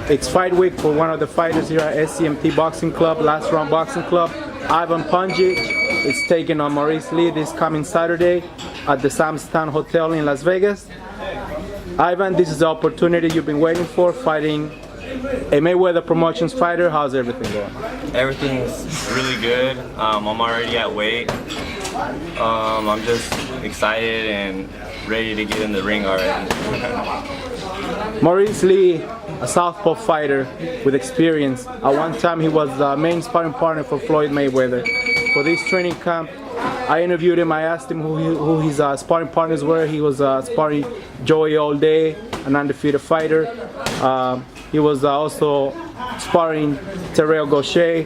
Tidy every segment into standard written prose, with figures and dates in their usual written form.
It's fight week for one of the fighters here at SCMT Boxing Club, Last Round Boxing Club. Ivan Pandzic is taking on Maurice Lee this coming Saturday at the Samstown Hotel in Las Vegas. Ivan, this is the opportunity you've been waiting for, fighting a Mayweather Promotions fighter. How's everything going? Everything's really good. I'm already at weight. I'm just excited and ready to get in the ring already. Maurice Lee, a southpaw fighter with experience. At one time he was the main sparring partner for Floyd Mayweather. For this training camp, I interviewed him. I asked him who his sparring partners were. He was sparring Joey all day, an undefeated fighter. He was also sparring Terrell Gaucher.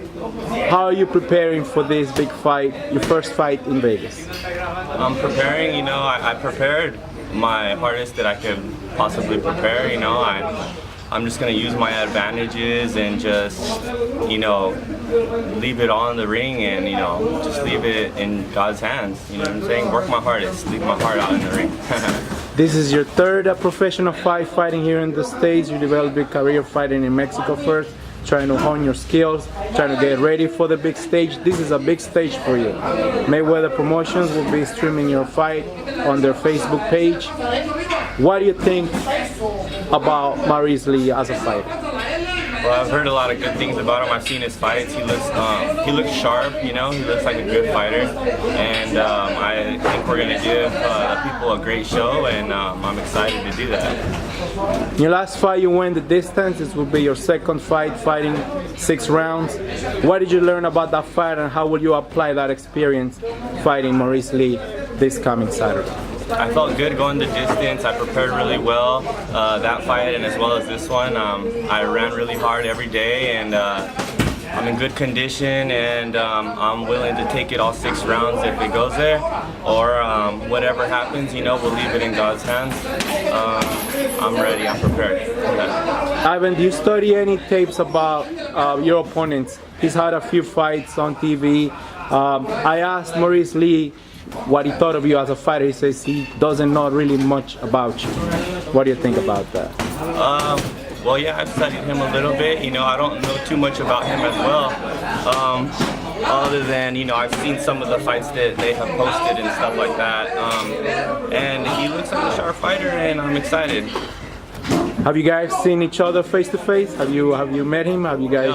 How are you preparing for this big fight, your first fight in Vegas? I'm preparing, I prepared my hardest that I could possibly prepare, I'm just going to use my advantages and just, leave it all in the ring and, just leave it in God's hands, you know what I'm saying? Work my hardest, leave my heart out in the ring. This is your third professional fight fighting here in the States. You developed your career fighting in Mexico first, trying to hone your skills, trying to get ready for the big stage. This is a big stage for you. Mayweather Promotions will be streaming your fight on their Facebook page. What do you think about Maurice Lee as a fighter? Well, I've heard a lot of good things about him. I've seen his fights. He looks sharp, He looks like a good fighter. And I think we're going to give people a great show, and I'm excited to do that. In your last fight, you went the distance. This will be your second fight, fighting 6 rounds. What did you learn about that fight, and how will you apply that experience fighting Maurice Lee this coming Saturday? I felt good going the distance. I prepared really well that fight and as well as this one. I ran really hard every day, and I'm in good condition, and I'm willing to take it all 6 rounds if it goes there, or whatever happens, we'll leave it in God's hands. I'm ready, I'm prepared. Yeah. Ivan, do you study any tapes about your opponents? He's had a few fights on TV. I asked Maurice Lee what he thought of you as a fighter. He says he doesn't know really much about you. What do you think about that? Well, yeah, I've studied him a little bit. I don't know too much about him as well. Other than, I've seen some of the fights that they have posted and stuff like that. And he looks like a sharp fighter, and I'm excited. Have you guys seen each other face to face? Have you met him? Have you guys?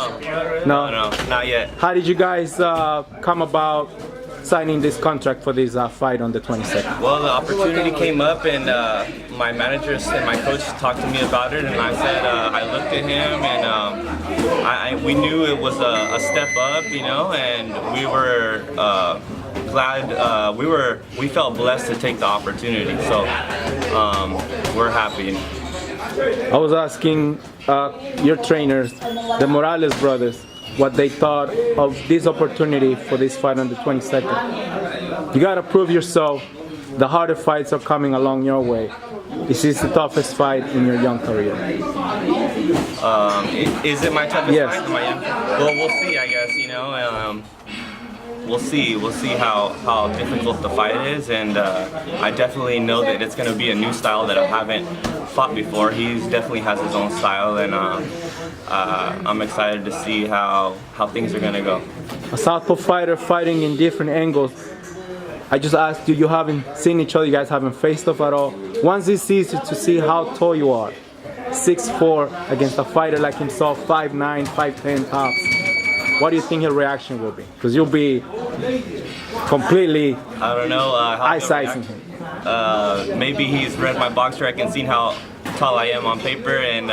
No, not yet. How did you guys come about signing this contract for this fight on the 22nd? Well, the opportunity came up, and my manager and my coach talked to me about it, and I said, I looked at him, and we knew it was a step up, and we were glad, we felt blessed to take the opportunity, so we're happy. I was asking your trainers, the Morales brothers, what they thought of this opportunity for this fight on the 22nd. You gotta prove yourself. The harder fights are coming along your way. This is the toughest fight in your young career. Is it my toughest yes. fight? Well, we'll see, I guess, We'll see how difficult the fight is, and I definitely know that it's going to be a new style that I haven't fought before. He definitely has his own style, and I'm excited to see how things are going to go. A southpaw fighter fighting in different angles. I just asked you, you haven't seen each other, you guys haven't faced off at all. Once he sees you, to see how tall you are. 6'4" against a fighter like himself, 5'9", 5'10" tops. What do you think his reaction will be? Because you'll be completely eye-sizing him. Maybe he's read my box rec and seen how tall I am on paper, and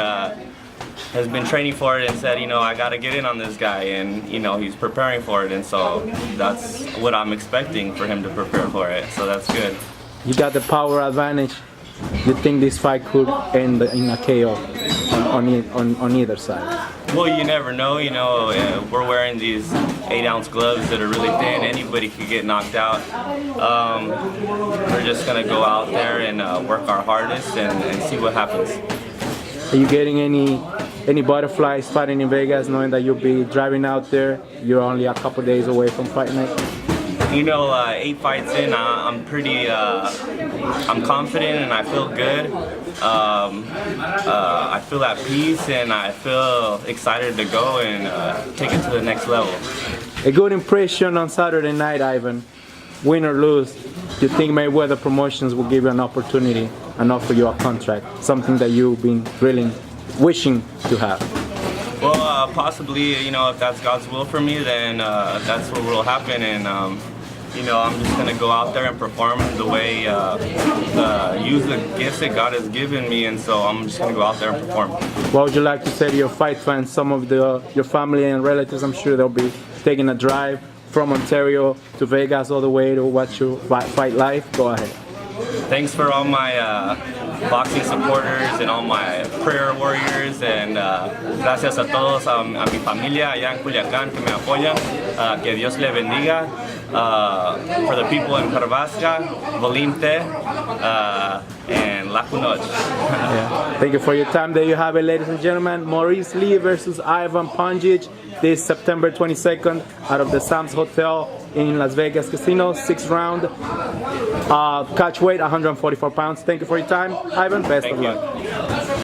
has been training for it and said, I got to get in on this guy, and he's preparing for it, and so that's what I'm expecting for him to prepare for it. So that's good. You got the power advantage. You think this fight could end in a KO on either side? Well, you never know. We're wearing these 8-ounce gloves that are really thin. Anybody could get knocked out. We're just gonna go out there and work our hardest and see what happens. Are you getting any butterflies fighting in Vegas, knowing that you'll be driving out there? You're only a couple days away from fight night. You know, 8 fights in, I'm pretty, I'm confident and I feel good. I feel at peace and I feel excited to go and take it to the next level. A good impression on Saturday night, Ivan. Win or lose, do you think Mayweather Promotions will give you an opportunity and offer you a contract? Something that you've been really wishing to have? Well, possibly, you know, if that's God's will for me, then that's what will happen. And, you know, I'm just going to go out there and perform the way, use the gifts that God has given me. And so I'm just going to go out there and perform. What would you like to say to your fight fans? Some of your family and relatives, I'm sure they'll be taking a drive from Ontario to Vegas all the way to watch you fight live. Go ahead. Thanks for all my boxing supporters and all my prayer warriors, and gracias a todos, a mi familia allá en Culiacán que me apoyan. Que Dios le bendiga. For the people in Carvasca, Volinte, and La Cunoch. Yeah. Thank you for your time. There you have it, ladies and gentlemen. Maurice Lee versus Ivan Pandzic this September 22nd out of the Sam's Hotel in Las Vegas Casino, 6th round. Catch weight 144 pounds. Thank you for your time, Ivan. Best of luck.